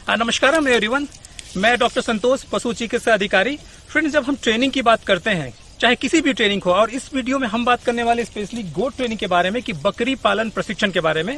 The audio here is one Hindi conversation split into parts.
नमस्कार एवरीवन, मैं डॉक्टर संतोष, पशु चिकित्सा अधिकारी। फ्रेंड्स, जब हम ट्रेनिंग की बात करते हैं, चाहे किसी भी ट्रेनिंग हो, और इस वीडियो में हम बात करने वाले स्पेशली गोट ट्रेनिंग के बारे में कि बकरी पालन प्रशिक्षण के बारे में।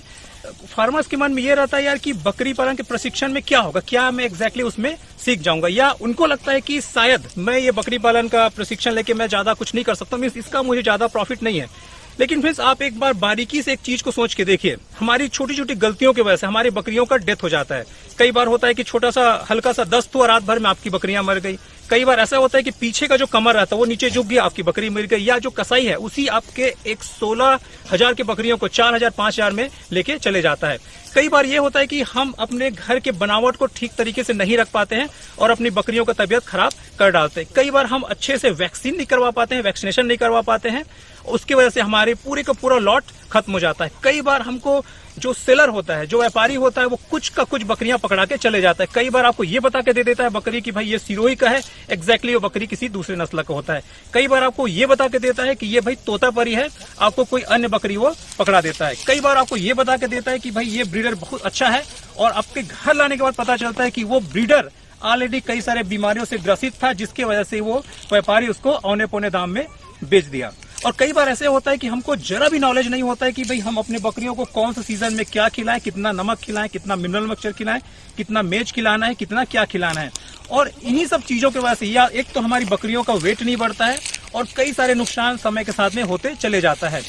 फार्मर्स के मन में ये रहता है यार कि बकरी पालन के प्रशिक्षण में क्या होगा, क्या मैं एग्जैक्टली उसमें सीख जाऊंगा, या उनको लगता है कि शायद मैं ये बकरी पालन का प्रशिक्षण लेके मैं ज्यादा कुछ नहीं कर सकता, मीन्स इसका मुझे ज्यादा प्रॉफिट नहीं है। लेकिन फ्रेंड्स, आप एक बार बारीकी से एक चीज को सोच के देखिए, हमारी छोटी छोटी गलतियों की वजह से हमारी बकरियों का डेथ हो जाता है। कई बार होता है कि छोटा सा हल्का सा दस्त हुआ, रात भर में आपकी बकरियां मर गई। कई बार ऐसा होता है कि पीछे का जो कमर रहता है वो नीचे झुक गया, आपकी बकरी मर गई, या जो कसाई है उसी आपके एक 16,000 की बकरियों को 4,000 5,000 में लेके चले जाता है। कई बार ये होता है कि हम अपने घर के बनावट को ठीक तरीके से नहीं रख पाते हैं और अपनी बकरियों का तबियत खराब कर डालते हैं। कई बार हम अच्छे से वैक्सीन नहीं करवा पाते हैं, वैक्सीनेशन नहीं करवा पाते हैं, उसकी वजह से हमारे पूरे का पूरा लॉट खत्म हो जाता है। कई बार हमको जो सेलर होता है, जो व्यापारी होता है, वो कुछ का कुछ बकरियां पकड़ा के चले जाता है। कई बार आपको ये बता के दे देता है बकरी की भाई ये सिरोही का है, एग्जैक्टली वो बकरी किसी दूसरे नस्ल का होता है। कई बार आपको ये बता के देता है कि ये भाई तोतापरी है, आपको कोई अन्य बकरी वो पकड़ा देता है। कई बार आपको ये बता के देता है कि भाई ये ब्रीडर बहुत अच्छा है, और आपके घर लाने के बाद पता चलता है कि वो ब्रीडर ऑलरेडी कई सारे बीमारियों से ग्रसित था, जिसकी वजह से वो व्यापारी उसको औने पौने दाम में बेच दिया। और कई बार ऐसे होता है कि हमको जरा भी नॉलेज नहीं होता है कि भाई हम अपने बकरियों को कौन सा सीजन में क्या खिलाएं, कितना नमक खिलाएं, कितना मिनरल मिक्सचर खिलाएं, कितना मेज खिलाना है, कितना क्या खिलाना है। और इन्हीं सब चीजों की वजह से या एक तो हमारी बकरियों का वेट नहीं बढ़ता है, और कई सारे नुकसान समय के साथ में होते चले जाता है।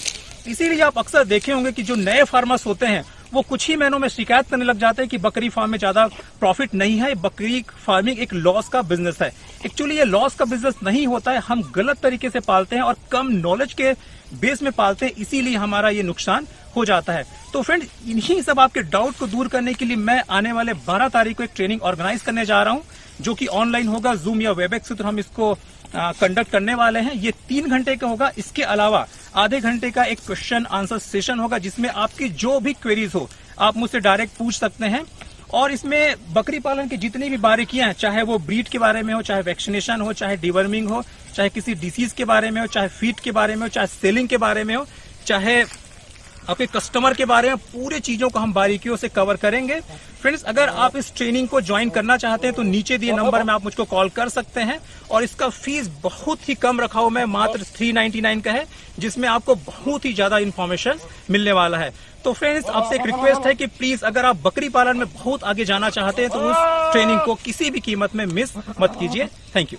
इसीलिए आप अक्सर देखे होंगे कि जो नए फार्मर्स होते हैं वो कुछ ही महीनों में शिकायत करने लग जाते हैं कि बकरी फार्म में ज्यादा प्रॉफिट नहीं है, बकरी फार्मिंग एक लॉस का बिजनेस है। एक्चुअली ये लॉस का बिजनेस नहीं होता है, हम गलत तरीके से पालते हैं और कम नॉलेज के बेस में पालते हैं, इसीलिए हमारा ये नुकसान हो जाता है। तो फ्रेंड, इन्हीं सब आपके डाउट को दूर करने के लिए मैं आने वाले 12 तारीख को एक ट्रेनिंग ऑर्गेनाइज करने जा रहा हूँ, जो कि ऑनलाइन होगा, जूम या वेबएक्स से तो हम इसको कंडक्ट करने वाले हैं। ये 3 घंटे का होगा। इसके अलावा आधे घंटे का एक क्वेश्चन आंसर सेशन होगा, जिसमें आपकी जो भी क्वेरीज हो आप मुझसे डायरेक्ट पूछ सकते हैं। और इसमें बकरी पालन की जितनी भी बारीकियां हैं, चाहे वो ब्रीड के बारे में हो, चाहे वैक्सीनेशन हो, चाहे डिवर्मिंग हो, चाहे किसी डिसीज के बारे में हो, चाहे फीड के बारे में हो, चाहे सेलिंग के बारे में हो, चाहे आपके कस्टमर के बारे में, पूरी चीजों को हम बारीकियों से कवर करेंगे। फ्रेंड्स, अगर आप इस ट्रेनिंग को ज्वाइन करना चाहते हैं तो नीचे दिए नंबर में आप मुझको कॉल कर सकते हैं, और इसका फीस बहुत ही कम रखा हुआ है, मात्र 399 का है, जिसमें आपको बहुत ही ज्यादा इन्फॉर्मेशन मिलने वाला है। तो फ्रेंड्स, आपसे एक रिक्वेस्ट है कि प्लीज अगर आप बकरी पालन में बहुत आगे जाना चाहते हैं तो उस ट्रेनिंग को किसी भी कीमत में मिस मत कीजिए। Thank you.